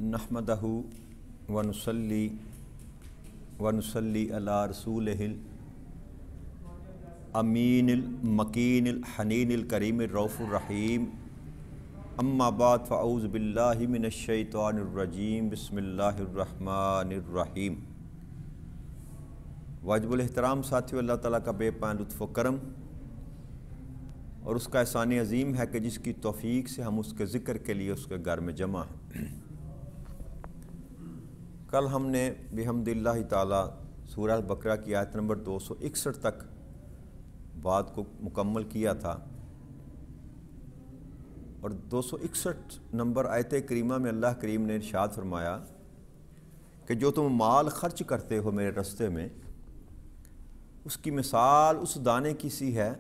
نحمدہ ونصلی علی رسولہ الامین المکین الحنین الکریم الرؤوف الرحیم اما بعد فاعوذ باللہ من الشیطان الرجیم بسم اللہ الرحمن الرحیم۔ واجب الاحترام ساتھیو، اللہ تعالیٰ کا بے پناہ لطف و کرم اور اس کا احسان عظیم ہے کہ جس کی توفیق سے ہم اس کے ذکر کے لیے اس کے گھر میں جمع ہیں۔ کل ہم نے بحمد اللہ تعالیٰ سورہ البقرہ کی آیت نمبر 261 تک بات کو مکمل کیا تھا، اور 261 نمبر آیت کریمہ میں اللہ کریم نے ارشاد فرمایا کہ جو تم مال خرچ کرتے ہو میرے راستے میں، اس کی مثال اس دانے کی سی ہے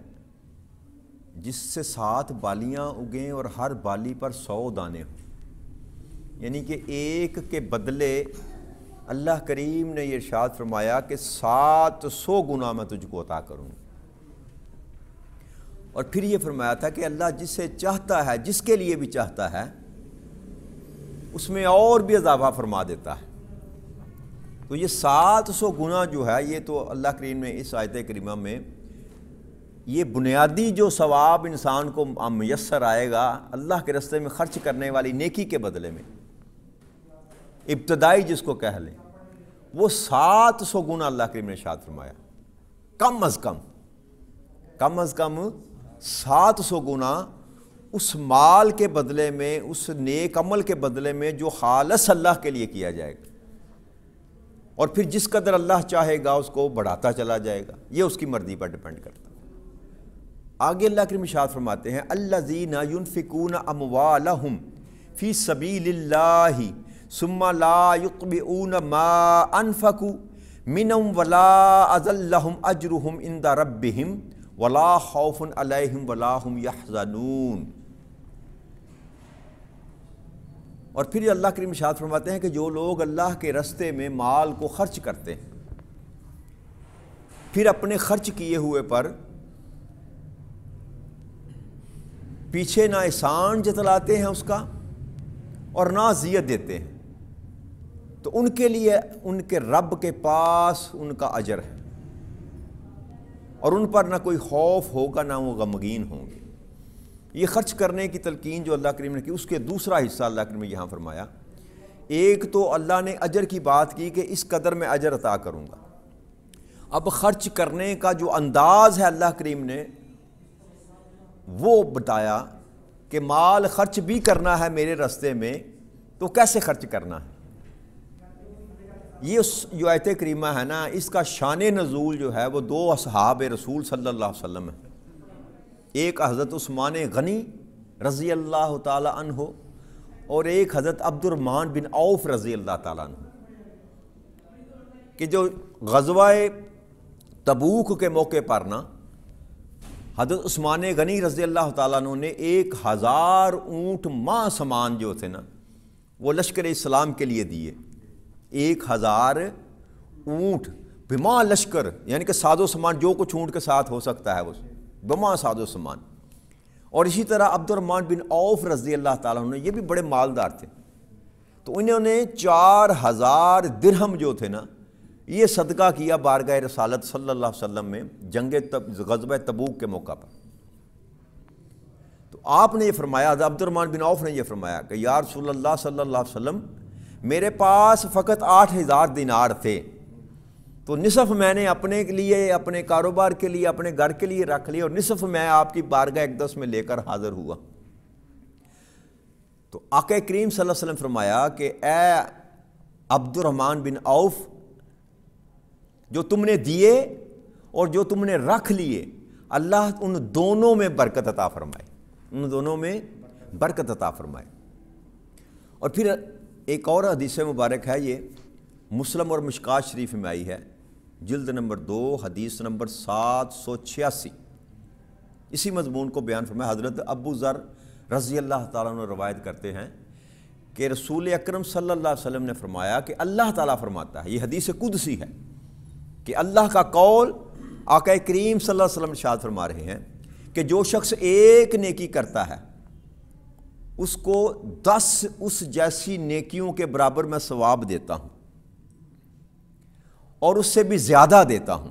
جس سے 7 بالیاں اگیں اور ہر بالی پر 100 دانے ہوں، یعنی کہ ایک کے بدلے اللہ کریم نے یہ ارشاد فرمایا کہ 700 گنا میں تجھ کو عطا کروں۔ اور پھر یہ فرمایا تھا کہ اللہ جسے چاہتا ہے، جس کے لیے بھی چاہتا ہے، اس میں اور بھی اضافہ فرما دیتا ہے۔ تو یہ 700 گنا جو ہے، یہ تو اللہ کریم نے اس آیت کریمہ میں یہ بنیادی جو ثواب انسان کو میسر آئے گا اللہ کے راستے میں خرچ کرنے والی نیکی کے بدلے میں، ابتدائی جس کو کہہ لیں، وہ 700 گنا اللہ کریم نے ارشاد فرمایا۔ کم از کم 700 گنا اس مال کے بدلے میں، اس نیک عمل کے بدلے میں جو خالص اللہ کے لیے کیا جائے گا، اور پھر جس قدر اللہ چاہے گا اس کو بڑھاتا چلا جائے گا، یہ اس کی مرضی پر ڈیپینڈ کرتا ہے۔ آگے اللہ کریم ارشاد فرماتے ہیں الذین ينفقون اموالهم فی سبیل اللہ ثم لا یتبعون ما انفقوا منهم ولا اذلهم اجرهم عند ربهم ولا خوف علیہم ولا هم یحزنون۔ اور پھر اللہ کریم ارشاد فرماتے ہیں کہ جو لوگ اللہ کے راستے میں مال کو خرچ کرتے ہیں، پھر اپنے خرچ کیے ہوئے پر پیچھے نہ احسان جتلاتے ہیں اس کا اور نہ اذیت دیتے ہیں، تو ان کے لیے ان کے رب کے پاس ان کا اجر ہے، اور ان پر نہ کوئی خوف ہوگا نہ وہ غمگین ہوں گے۔ یہ خرچ کرنے کی تلقین جو اللہ کریم نے کی، اس کے دوسرا حصہ اللہ کریم نے یہاں فرمایا۔ ایک تو اللہ نے اجر کی بات کی کہ اس قدر میں اجر عطا کروں گا۔ اب خرچ کرنے کا جو انداز ہے اللہ کریم نے وہ بتایا کہ مال خرچ بھی کرنا ہے میرے راستے میں، تو کیسے خرچ کرنا ہے۔ یہ جو آیت کریمہ ہے نا، اس کا شان نزول جو ہے وہ 2 اصحاب رسول صلی اللہ علیہ وسلم ہیں۔ ایک حضرت عثمان غنی رضی اللہ تعالی عنہ، اور ایک حضرت عبد الرحمن بن عوف رضی اللہ تعالیٰ عنہ، کہ جو غزوہ تبوک کے موقع پر نا حضرت عثمان غنی رضی اللہ تعالیٰ عنہ نے 1000 اونٹ ماہ سامان جو تھے نا وہ لشکر اسلام کے لیے دیے۔ 1000 اونٹ بما لشکر، یعنی کہ ساز و سامان جو کچھ اونٹ کے ساتھ ہو سکتا ہے وہ بما ساز و سامان۔ اور اسی طرح عبد الرحمن بن عوف رضی اللہ تعالیٰ عنہ، یہ بھی بڑے مالدار تھے، تو انہوں نے 4000 درہم جو تھے نا یہ صدقہ کیا بارگاہ رسالت صلی اللہ علیہ وسلم میں غزوہ تبوک کے موقع پر۔ تو آپ نے یہ فرمایا، عبد الرحمن بن عوف نے یہ فرمایا کہ یا رسول اللہ صلی اللہ علیہ وسلم، میرے پاس فقط 8000 دینار تھے، تو نصف میں نے اپنے کے لیے، اپنے کاروبار کے لیے، اپنے گھر کے لیے رکھ لیا، اور نصف میں آپ کی بارگاہ اقدس میں لے کر حاضر ہوا۔ تو آقا کریم صلی اللہ علیہ وسلم فرمایا کہ اے عبد الرحمن بن عوف، جو تم نے دیے اور جو تم نے رکھ لیے، اللہ ان دونوں میں برکت عطا فرمائے، ان دونوں میں برکت عطا فرمائے۔ اور پھر ایک اور حدیث مبارک ہے، یہ مسلم اور مشکات شریف میں آئی ہے، جلد نمبر 2 حدیث نمبر 786، اسی مضمون کو بیان فرمایا۔ حضرت ابو ذر رضی اللہ تعالیٰ عنہ روایت کرتے ہیں کہ رسول اکرم صلی اللہ علیہ وسلم نے فرمایا کہ اللہ تعالیٰ فرماتا ہے، یہ حدیث قدسی ہے کہ اللہ کا قول آقا کریم صلی اللہ علیہ وسلم ارشاد فرما رہے ہیں کہ جو شخص ایک نیکی کرتا ہے اس کو 10 اس جیسی نیکیوں کے برابر میں ثواب دیتا ہوں اور اس سے بھی زیادہ دیتا ہوں،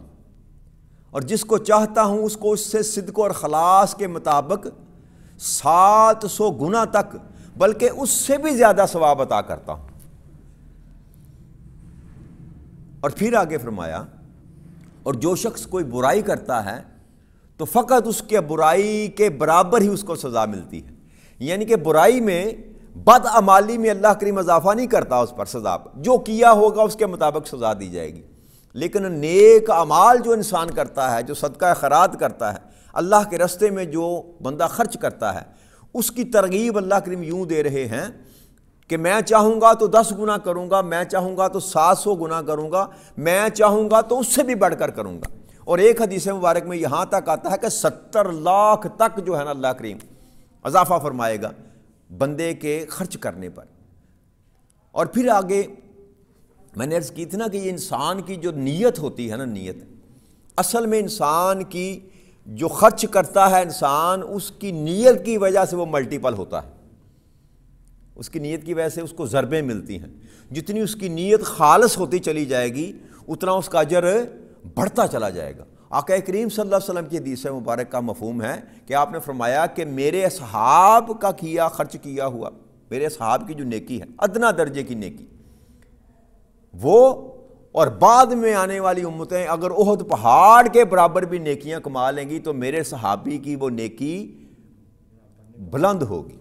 اور جس کو چاہتا ہوں اس کو اس سے صدق اور خلاص کے مطابق 700 گنا تک بلکہ اس سے بھی زیادہ ثواب عطا کرتا ہوں۔ اور پھر آگے فرمایا اور جو شخص کوئی برائی کرتا ہے تو فقط اس کے برائی کے برابر ہی اس کو سزا ملتی ہے، یعنی کہ برائی میں بدعمالی میں اللہ کریم اضافہ نہیں کرتا اس پر سزا پر، جو کیا ہوگا اس کے مطابق سزا دی جائے گی۔ لیکن نیک اعمال جو انسان کرتا ہے، جو صدقہ خیرات کرتا ہے، اللہ کے راستے میں جو بندہ خرچ کرتا ہے، اس کی ترغیب اللہ کریم یوں دے رہے ہیں کہ میں چاہوں گا تو 10 گنا کروں گا، میں چاہوں گا تو 700 گنا کروں گا، میں چاہوں گا تو اس سے بھی بڑھ کر کروں گا۔ اور ایک حدیث مبارک میں یہاں تک آتا ہے کہ 70 لاکھ تک جو ہے نا اللہ کریم اضافہ فرمائے گا بندے کے خرچ کرنے پر۔ اور پھر آگے میں نے عرض کی تھی نا کہ یہ انسان کی جو نیت ہوتی ہے نا، نیت اصل میں انسان کی جو خرچ کرتا ہے انسان، اس کی نیت کی وجہ سے وہ ملٹیپل ہوتا ہے، اس کی نیت کی وجہ سے اس کو ضربیں ملتی ہیں۔ جتنی اس کی نیت خالص ہوتی چلی جائے گی اتنا اس کا اجر بڑھتا چلا جائے گا۔ آقا کریم صلی اللہ علیہ وسلم کی حدیث مبارک کا مفہوم ہے کہ آپ نے فرمایا کہ میرے اصحاب کا خرچ کیا ہوا، میرے اصحاب کی جو نیکی ہے ادنا درجے کی نیکی، وہ اور بعد میں آنے والی امتیں اگر احد پہاڑ کے برابر بھی نیکیاں کما لیں گی تو میرے صحابی کی وہ نیکی بلند ہوگی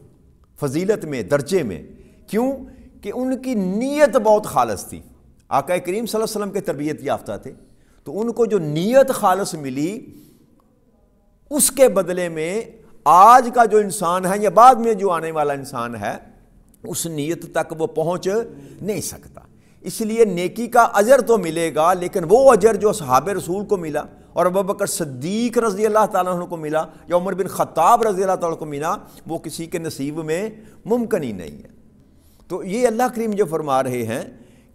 فضیلت میں، درجے میں۔ کیوں؟ کہ ان کی نیت بہت خالص تھی۔ آقا کریم صلی اللہ علیہ وسلم کے تربیت یافتہ تھے، تو ان کو جو نیت خالص ملی اس کے بدلے میں آج کا جو انسان ہے یا بعد میں جو آنے والا انسان ہے اس نیت تک وہ پہنچ نہیں سکتا۔ اس لیے نیکی کا اجر تو ملے گا، لیکن وہ اجر جو صحابہ رسول کو ملا اور ابوبکر صدیق رضی اللہ تعالیٰ عنہ کو ملا یا عمر بن خطاب رضی اللہ تعالیٰ عنہ کو ملا، وہ کسی کے نصیب میں ممکن ہی نہیں ہے۔ تو یہ اللہ کریم جو فرما رہے ہیں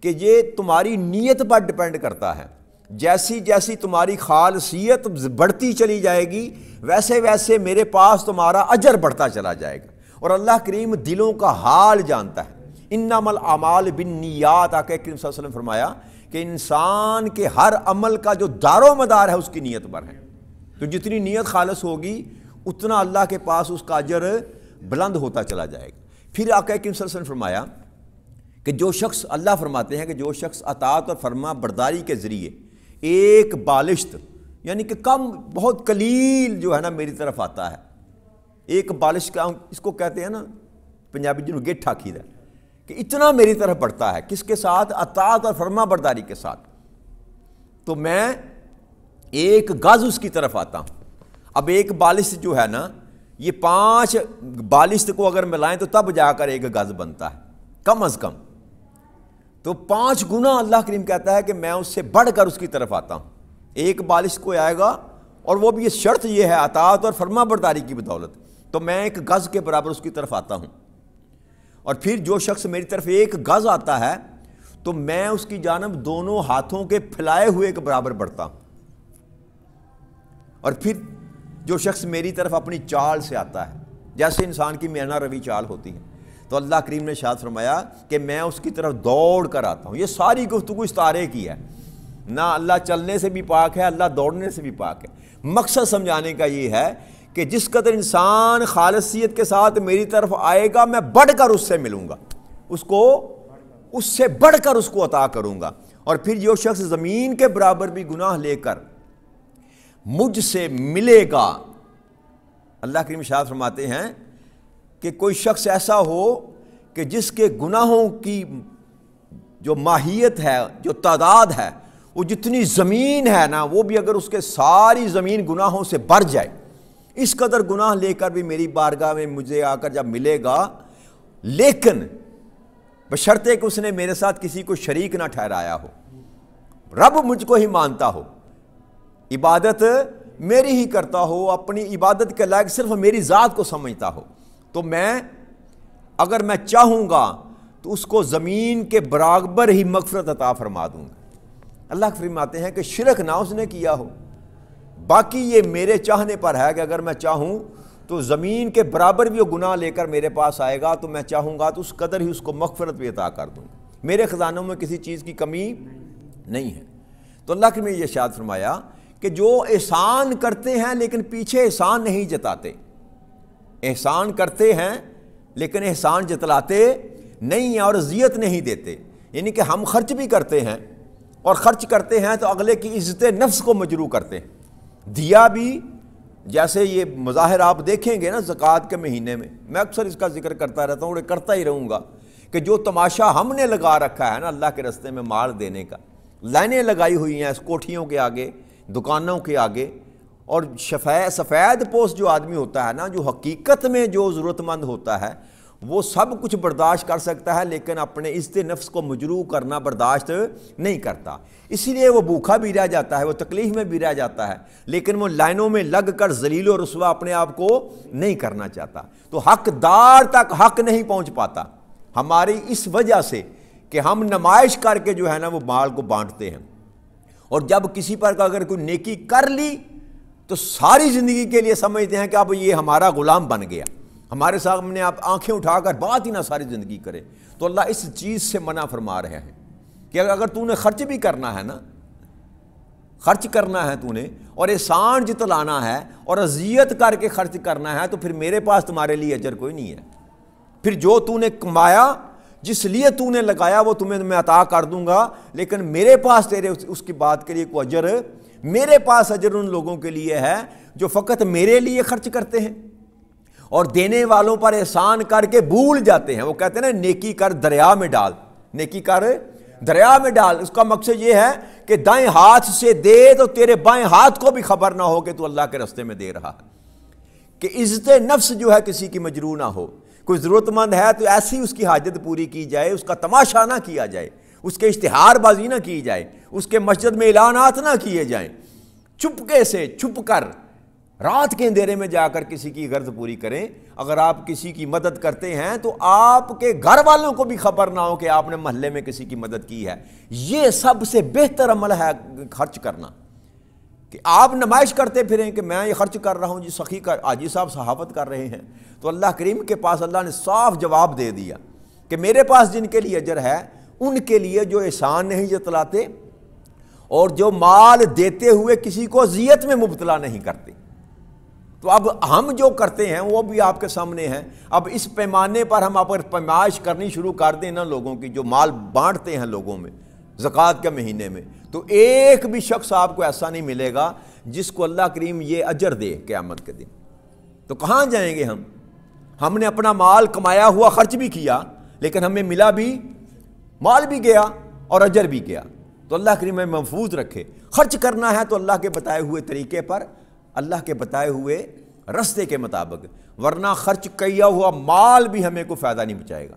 کہ یہ تمہاری نیت پر ڈپینڈ کرتا ہے، جیسی جیسی تمہاری خالصیت بڑھتی چلی جائے گی ویسے ویسے میرے پاس تمہارا اجر بڑھتا چلا جائے گا۔ اور اللہ کریم دلوں کا حال جانتا ہے۔ انما الاعمال بالنیات، آقا کریم صلی اللہ علیہ وسلم فرمایا کہ انسان کے ہر عمل کا جو دار و مدار ہے اس کی نیت پر ہے، تو جتنی نیت خالص ہوگی اتنا اللہ کے پاس اس کا اجر بلند ہوتا چلا جائے گا۔ پھر آقا کریم صلی اللہ علیہ وسلم فرمایا کہ جو شخص، اللہ فرماتے ہیں کہ جو شخص اطاعت اور فرما برداری کے ذریعے ایک بالشت یعنی کہ کم بہت قلیل جو ہے نا میری طرف آتا ہے، ایک بالشت کا اس کو کہتے ہیں نا پنجابی جنہوں گیٹھا کھیدا، کہ اتنا میری طرف بڑھتا ہے، کس کے ساتھ؟ اطاعت اور فرما برداری کے ساتھ، تو میں ایک گز اس کی طرف آتا ہوں۔ اب ایک بالشت جو ہے نا، یہ 5 بالشت کو اگر ملائیں تو تب جا کر ایک گز بنتا ہے کم از کم، تو 5 گنا اللہ کریم کہتا ہے کہ میں اس سے بڑھ کر اس کی طرف آتا ہوں۔ ایک بالشت کو آئے گا اور وہ بھی شرط یہ ہے اطاعت اور فرما برداری کی بدولت، تو میں ایک گز کے برابر اس کی طرف آتا ہوں۔ اور پھر جو شخص میری طرف ایک گز آتا ہے تو میں اس کی جانب دونوں ہاتھوں کے پھیلائے ہوئے کے برابر بڑھتا ہوں۔ اور پھر جو شخص میری طرف اپنی چال سے آتا ہے، جیسے انسان کی میانہ روی چال ہوتی ہے، تو اللہ کریم نے ارشاد فرمایا کہ میں اس کی طرف دوڑ کر آتا ہوں۔ یہ ساری گفتگو اس تارے کی ہے، نہ اللہ چلنے سے بھی پاک ہے، اللہ دوڑنے سے بھی پاک ہے۔ مقصد سمجھانے کا یہ ہے کہ جس قدر انسان خالصیت کے ساتھ میری طرف آئے گا میں بڑھ کر اس سے ملوں گا، اس سے بڑھ کر اس کو عطا کروں گا۔ اور پھر جو شخص زمین کے برابر بھی گناہ لے کر مجھ سے ملے گا، اللہ کریم ارشاد فرماتے ہیں کہ کوئی شخص ایسا ہو کہ جس کے گناہوں کی جو ماہیت ہے، جو تعداد ہے، وہ جتنی زمین ہے نا، وہ بھی اگر اس کے ساری زمین گناہوں سے بھر جائے، اس قدر گناہ لے کر بھی میری بارگاہ میں مجھے آ کر جب ملے گا، لیکن بشرطے کہ اس نے میرے ساتھ کسی کو شریک نہ ٹھہرایا ہو، رب مجھ کو ہی مانتا ہو، عبادت میری ہی کرتا ہو، اپنی عبادت کے لائق صرف میری ذات کو سمجھتا ہو، تو میں اگر میں چاہوں گا تو اس کو زمین کے برابر ہی مغفرت عطا فرما دوں گا۔ اللہ فرماتے ہیں کہ شرک نہ اس نے کیا ہو، باقی یہ میرے چاہنے پر ہے کہ اگر میں چاہوں تو زمین کے برابر بھی وہ گناہ لے کر میرے پاس آئے گا تو میں چاہوں گا تو اس قدر ہی اس کو مغفرت بھی عطا کر دوں گا، میرے خزانوں میں کسی چیز کی کمی نہیں ہے۔ تو اللہ کے نے یہ ارشاد فرمایا کہ جو احسان کرتے ہیں لیکن پیچھے احسان نہیں جتاتے، احسان کرتے ہیں لیکن احسان جتلاتے نہیں ہیں اور اذیت نہیں دیتے، یعنی کہ ہم خرچ بھی کرتے ہیں اور خرچ کرتے ہیں تو اگلے کی عزت نفس کو مجروح کرتے ہیں۔ دیا بھی جیسے یہ مظاہر آپ دیکھیں گے نا زکوٰۃ کے مہینے میں اکثر اس کا ذکر کرتا رہتا ہوں اور کرتا ہی رہوں گا کہ جو تماشا ہم نے لگا رکھا ہے نا اللہ کے راستے میں مال دینے کا، لائنیں لگائی ہوئی ہیں اس کوٹھیوں کے آگے، دکانوں کے آگے، اور سفید پوش جو آدمی ہوتا ہے نا، جو حقیقت میں جو ضرورت مند ہوتا ہے وہ سب کچھ برداشت کر سکتا ہے لیکن اپنے عزت نفس کو مجروح کرنا برداشت نہیں کرتا، اسی لیے وہ بھوکا بھی رہ جاتا ہے، وہ تکلیف میں بھی رہ جاتا ہے، لیکن وہ لائنوں میں لگ کر ذلیل و رسوا اپنے آپ کو نہیں کرنا چاہتا، تو حقدار تک حق نہیں پہنچ پاتا ہماری اس وجہ سے کہ ہم نمائش کر کے جو ہے نا وہ مال کو بانٹتے ہیں، اور جب کسی پر اگر کوئی نیکی کر لی تو ساری زندگی کے لیے سمجھتے ہیں کہ اب یہ ہمارا غلام بن گیا، ہمارے سامنے آپ آنکھیں اٹھا کر بات ہی نہ ساری زندگی کرے۔ تو اللہ اس چیز سے منع فرما رہے ہیں کہ اگر تو نے خرچ بھی کرنا ہے نا، خرچ کرنا ہے تو نے اور احسان جتلانا ہے اور اذیت کر کے خرچ کرنا ہے تو پھر میرے پاس تمہارے لیے اجر کوئی نہیں ہے، پھر جو تو نے کمایا جس لیے تو نے لگایا وہ تمہیں میں عطا کر دوں گا، لیکن میرے پاس تیرے اس کی بات کے لیے کوئی اجر، میرے پاس اجر ان لوگوں کے لیے ہے جو فقط میرے لیے خرچ کرتے ہیں اور دینے والوں پر احسان کر کے بھول جاتے ہیں۔ وہ کہتے ہیں نا نیکی کر دریا میں ڈال، نیکی کر دریا میں ڈال، اس کا مقصد یہ ہے کہ دائیں ہاتھ سے دے تو تیرے بائیں ہاتھ کو بھی خبر نہ ہو کہ تو اللہ کے راستے میں دے رہا ہے، کہ عزت نفس جو ہے کسی کی مجروح نہ ہو، کوئی ضرورت مند ہے تو ایسی اس کی حاجت پوری کی جائے، اس کا تماشا نہ کیا جائے، اس کے اشتہار بازی نہ کی جائے، اس کے مسجد میں اعلانات نہ کیے جائیں، چپکے سے چھپ کر رات کے اندھیرے میں جا کر کسی کی غرض پوری کریں۔ اگر آپ کسی کی مدد کرتے ہیں تو آپ کے گھر والوں کو بھی خبر نہ ہو کہ آپ نے محلے میں کسی کی مدد کی ہے، یہ سب سے بہتر عمل ہے خرچ کرنا، کہ آپ نمائش کرتے پھریں کہ میں یہ خرچ کر رہا ہوں، جی سخی کا حاجی صاحب صحافت کر رہے ہیں، تو اللہ کریم کے پاس اللہ نے صاف جواب دے دیا کہ میرے پاس جن کے لیے اجر ہے ان کے لیے جو احسان نہیں جتلاتے اور جو مال دیتے ہوئے کسی کو اذیت میں مبتلا نہیں کرتے۔ تو اب ہم جو کرتے ہیں وہ بھی آپ کے سامنے ہیں، اب اس پیمانے پر ہم اگر پیمائش کرنی شروع کر دیں نا لوگوں کی، جو مال بانٹتے ہیں لوگوں میں زکوٰۃ کے مہینے میں، تو ایک بھی شخص آپ کو ایسا نہیں ملے گا جس کو اللہ کریم یہ اجر دے قیامت کے دن۔ تو کہاں جائیں گے ہم نے اپنا مال کمایا ہوا خرچ بھی کیا لیکن ہمیں ملا بھی، مال بھی گیا اور اجر بھی گیا۔ تو اللہ کریم ہمیں محفوظ رکھے۔ خرچ کرنا ہے تو اللہ کے بتائے ہوئے طریقے پر، اللہ کے بتائے ہوئے رستے کے مطابق، ورنہ خرچ کیا ہوا مال بھی ہمیں کوئی فائدہ نہیں پہنچائے گا۔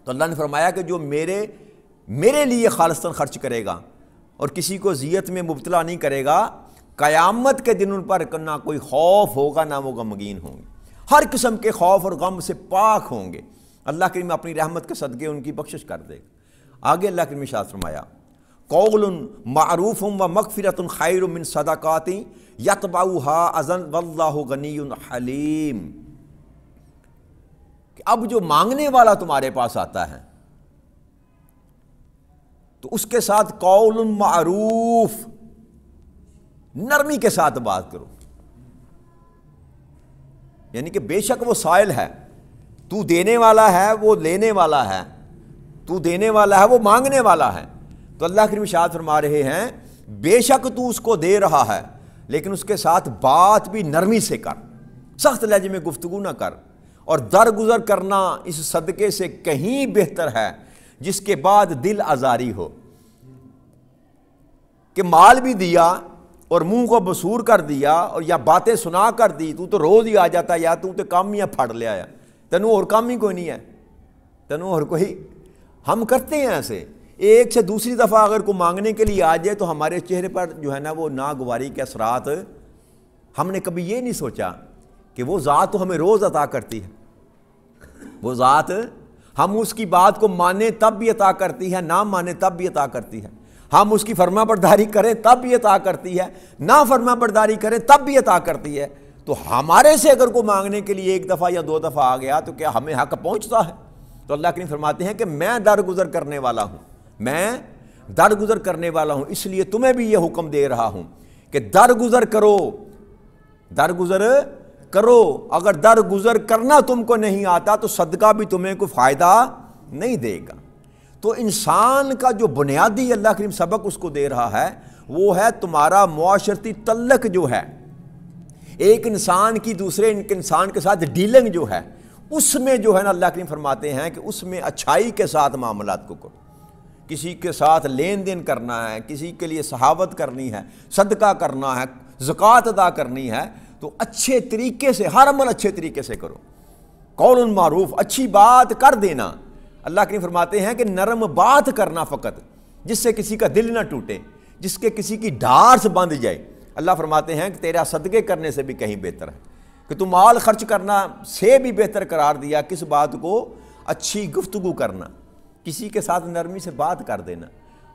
تو اللہ نے فرمایا کہ جو میرے لیے خالصتاً خرچ کرے گا اور کسی کو اذیت میں مبتلا نہیں کرے گا، قیامت کے دن ان پر نہ کوئی خوف ہوگا نہ وہ غمگین ہوں گے، ہر قسم کے خوف اور غم سے پاک ہوں گے۔ اللہ کریم اپنی رحمت کے صدقے ان کی بخشش کر دے گا۔ آگے اللہ کریم ارشاد فرمایا قول معروف و مغفرۃ خیر من صدقات یتبعها اذن واللہ غنی حلیم، کہ اب جو مانگنے والا تمہارے پاس آتا ہے تو اس کے ساتھ قول معروف، نرمی کے ساتھ بات کرو، یعنی کہ بے شک وہ سائل ہے، تو دینے والا ہے، وہ لینے والا ہے، تو دینے والا ہے، وہ مانگنے والا ہے۔ تو اللہ کریم ارشاد فرما رہے ہیں بے شک تو اس کو دے رہا ہے لیکن اس کے ساتھ بات بھی نرمی سے کر، سخت لہجے میں گفتگو نہ کر، اور درگزر کرنا اس صدقے سے کہیں بہتر ہے جس کے بعد دل آزاری ہو، کہ مال بھی دیا اور منہ کو بسور کر دیا اور یا باتیں سنا کر دی، تو روز ہی آ جاتا ہے، یا تو کام ہی پھڑ لیا ہے، تینوں اور کام ہی کوئی نہیں ہے، تینوں اور کوئی، ہم کرتے ہیں ایسے۔ ایک سے دوسری دفعہ اگر کوئی مانگنے کے لیے آ جائے تو ہمارے چہرے پر جو ہے نا وہ ناگواری کے اثرات، ہم نے کبھی یہ نہیں سوچا کہ وہ ذات تو ہمیں روز عطا کرتی ہے، وہ ذات ہم اس کی بات کو مانیں تب بھی عطا کرتی ہے، نہ مانیں تب بھی عطا کرتی ہے، ہم اس کی فرما برداری کریں تب بھی عطا کرتی ہے، نہ فرما برداری کریں تب بھی عطا کرتی ہے۔ تو ہمارے سے اگر کوئی مانگنے کے لیے 1 دفعہ یا 2 دفعہ آ گیا تو کیا ہمیں حق پہنچتا ہے؟ تو اللہ کریم فرماتے ہیں کہ میں درگزر کرنے والا ہوں، میں درگزر کرنے والا ہوں، اس لیے تمہیں بھی یہ حکم دے رہا ہوں کہ درگزر کرو، درگزر کرو۔ اگر درگزر کرنا تم کو نہیں آتا تو صدقہ بھی تمہیں کوئی فائدہ نہیں دے گا۔ تو انسان کا جو بنیادی اللہ کریم سبق اس کو دے رہا ہے وہ ہے تمہارا معاشرتی تعلق جو ہے، ایک انسان کی دوسرے انسان کے ساتھ ڈیلنگ جو ہے، اس میں جو ہے نا اللہ کریم فرماتے ہیں کہ اس میں اچھائی کے ساتھ معاملات کو کرو۔ کسی کے ساتھ لین دین کرنا ہے، کسی کے لیے سخاوت کرنی ہے، صدقہ کرنا ہے، زکوٰۃ ادا کرنی ہے، تو اچھے طریقے سے، ہر عمل اچھے طریقے سے کرو۔ قول معروف، اچھی بات کر دینا۔ اللہ کریم فرماتے ہیں کہ نرم بات کرنا فقط، جس سے کسی کا دل نہ ٹوٹے، جس کے کسی کی ڈھارس بندھ جائے۔ اللہ فرماتے ہیں کہ تیرا صدقے کرنے سے بھی کہیں بہتر ہے، کہ تو مال خرچ کرنا سے بھی بہتر قرار دیا کس بات کو؟ اچھی گفتگو کرنا، کسی کے ساتھ نرمی سے بات کر دینا۔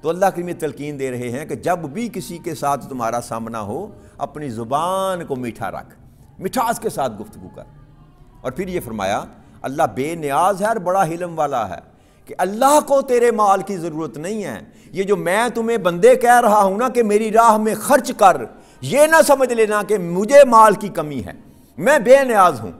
تو اللہ کریم یہ تلقین دے رہے ہیں کہ جب بھی کسی کے ساتھ تمہارا سامنا ہو، اپنی زبان کو میٹھا رکھ، مٹھاس کے ساتھ گفتگو کر۔ اور پھر یہ فرمایا اللہ بے نیاز ہے اور بڑا حلم والا ہے، کہ اللہ کو تیرے مال کی ضرورت نہیں ہے۔ یہ جو میں تمہیں بندے کہہ رہا ہوں نا کہ میری راہ میں خرچ کر، یہ نہ سمجھ لینا کہ مجھے مال کی کمی ہے، میں بے نیاز ہوں۔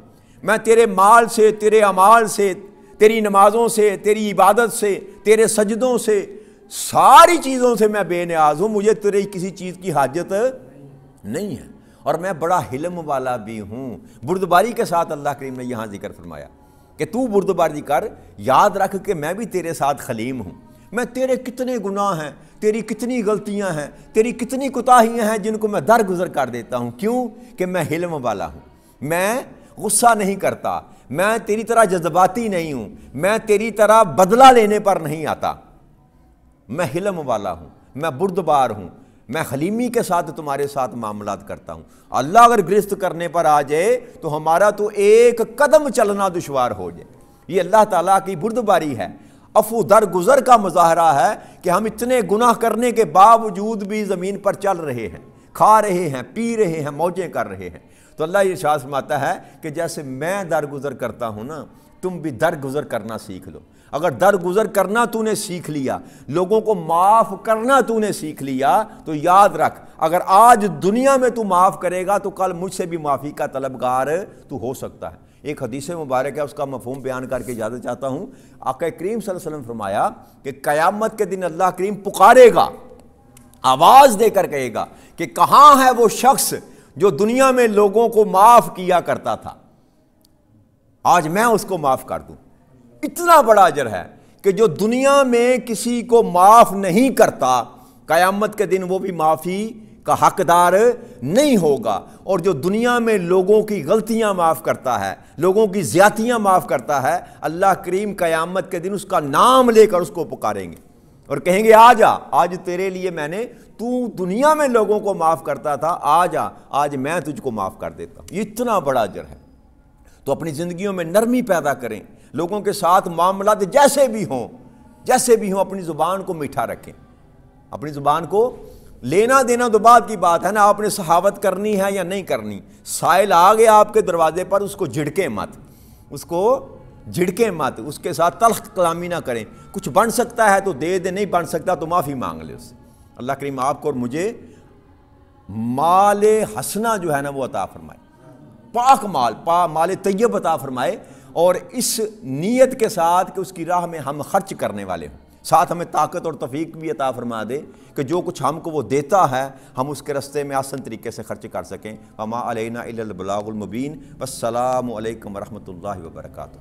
میں تیرے مال سے، تیرے اعمال سے، تیری نمازوں سے، تیری عبادت سے، تیرے سجدوں سے، ساری چیزوں سے میں بے نیاز ہوں، مجھے تیری کسی چیز کی حاجت نہیں ہے، اور میں بڑا حلم والا بھی ہوں۔ بردباری کے ساتھ اللہ کریم نے یہاں ذکر فرمایا کہ تو بردباری کر، یاد رکھ کہ میں بھی تیرے ساتھ خلیم ہوں، میں تیرے کتنے گناہ ہیں، تیری کتنی غلطیاں ہیں، تیری کتنی کوتاہیاں ہیں جن کو میں درگزر کر دیتا ہوں۔ کیوں؟ کہ میں حلم والا ہوں، میں غصہ نہیں کرتا، میں تیری طرح جذباتی نہیں ہوں، میں تیری طرح بدلہ لینے پر نہیں آتا، میں حلم والا ہوں، میں بردبار ہوں، میں حلیمی کے ساتھ تمہارے ساتھ معاملات کرتا ہوں۔ اللہ اگر گرفت کرنے پر آ جائے تو ہمارا تو ایک قدم چلنا دشوار ہو جائے۔ یہ اللہ تعالیٰ کی بردباری ہے، عفو درگزر کا مظاہرہ ہے کہ ہم اتنے گناہ کرنے کے باوجود بھی زمین پر چل رہے ہیں، کھا رہے ہیں، پی رہے ہیں، موجیں کر رہے ہیں۔ تو اللہ یہ ارشاد فرماتا ہے کہ جیسے میں درگزر کرتا ہوں نا، تم بھی درگزر کرنا سیکھ لو۔ اگر درگزر کرنا تو نے سیکھ لیا، لوگوں کو معاف کرنا تو نے سیکھ لیا، تو یاد رکھ اگر آج دنیا میں تو معاف کرے گا تو کل مجھ سے بھی معافی کا طلبگار تو ہو سکتا ہے۔ ایک حدیث مبارک ہے، اس کا مفہوم بیان کر کے اجازت چاہتا ہوں۔ آقا کریم صلی اللہ علیہ وسلم فرمایا کہ قیامت کے دن اللہ کریم پکارے گا، آواز دے کر کہے گا کہ کہاں ہے وہ شخص جو دنیا میں لوگوں کو معاف کیا کرتا تھا، آج میں اس کو معاف کر دوں۔ اتنا بڑا اجر ہے کہ جو دنیا میں کسی کو معاف نہیں کرتا، قیامت کے دن وہ بھی معافی کا حقدار نہیں ہوگا۔ اور جو دنیا میں لوگوں کی غلطیاں معاف کرتا ہے، لوگوں کی زیادتیاں معاف کرتا ہے، اللہ کریم قیامت کے دن اس کا نام لے کر اس کو پکاریں گے اور کہیں گے آ جا، آج تیرے لیے میں نے، تو دنیا میں لوگوں کو معاف کرتا تھا، آ جا، آج میں تجھ کو معاف کر دیتا ہوں۔ یہ اتنا بڑا اجر ہے۔ تو اپنی زندگیوں میں نرمی پیدا کریں، لوگوں کے ساتھ معاملات جیسے بھی ہوں اپنی زبان کو میٹھا رکھیں، اپنی زبان کو، لینا دینا تو بعد کی بات ہے نا، آپ نے سخاوت کرنی ہے یا نہیں کرنی۔ سائل آ گیا آپ کے دروازے پر، اس کو جھڑکیں مت، اس کے ساتھ تلخ کلامی نہ کریں۔ کچھ بن سکتا ہے تو دے دے، نہیں بن سکتا تو معافی مانگ لے اس سے۔ اللہ کریم آپ کو اور مجھے مال حسنہ جو ہے نا وہ عطا فرمائے، پاک مال طیب عطا فرمائے، اور اس نیت کے ساتھ کہ اس کی راہ میں ہم خرچ کرنے والے ہوں، ساتھ ہمیں طاقت اور توفیق بھی عطا فرما دے کہ جو کچھ ہم کو وہ دیتا ہے ہم اس کے راستے میں آسان طریقے سے خرچ کر سکیں۔ وما علینا الا البلاغ المبین۔ والسلام علیکم ورحمۃ اللہ وبرکاتہ۔